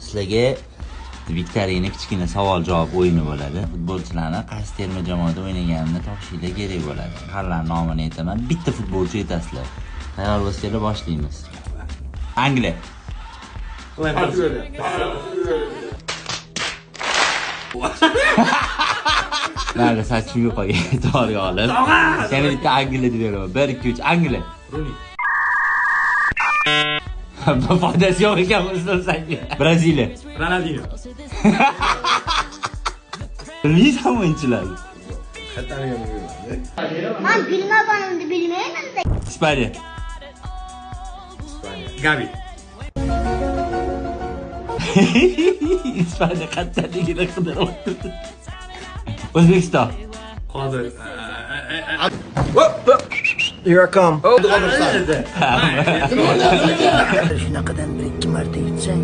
Sizlarga viktorina kichkina savol-javob o'yini bo'ladi. Futbolchilarni qaysi terma jamoada o'ynaganini topishinglar kerak bo'ladi. Qarlar nomini aytaman. Bitta futbolchi aytasizlar. Tayyor bo'lsanglar boshlaymiz. Angliya. Mayli, sochimga qo'ying. To'g'ri olib. Seni bitta Angliya deb beraman. 1 2 3 Angliya. Rooney. Foydasi yo'q ekan bizdan senga. Braziliya. Ronaldinho. Bilmaysan o'yinchilar. Ben bilmem bilmeyelim de. Ispaniya. Gavi. Ispaniya qattiqligini qidiryapti. O'zbekiston. Hozir. Here I come. Shunaqadan bir ikki marta yutsang,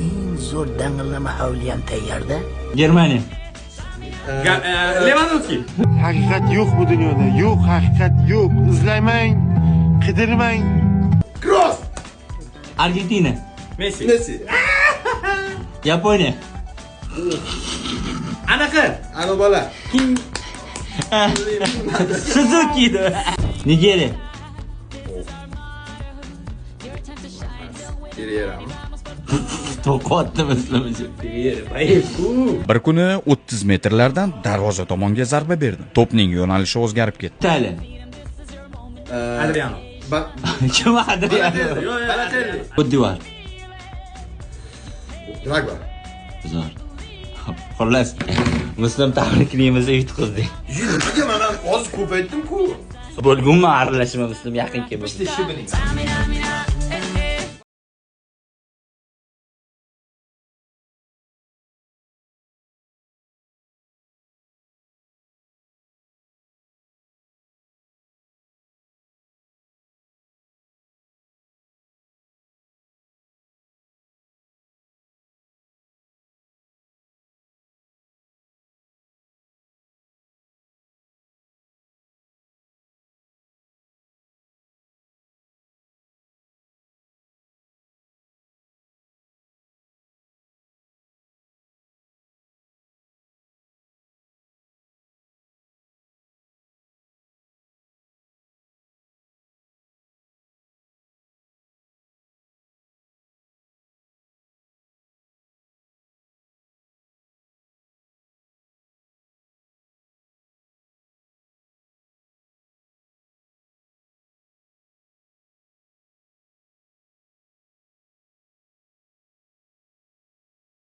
eng zo'r dang'illama havli ham tayyorda. Germaniya. Lewandowski. Haqiqat yo'q bu dunyoda. Yo'q, haqiqat yo'q. Izlamang, qidirmang. Kroos. Argentina. Messi. Yaponiya. Anaqa. Ana bola. Suzuki. Nigeriya. To'qotdi bizlar. Bir kuni 30 metrlardan darvoza tomonga zarba berdim. To'pning yo'nalishi o'zgarib ketdi. Italiya. Adriano. Kim Adriano? Balotelli. Budivar. Drogba. Zo'r. Xullas, Muslim tabriklaymiz, yutqizdik. Nimaga men hozir ko'p aytdim-ku. Bo'lgunmi aralashma Muslim yaqin kelib. İşte şu benim.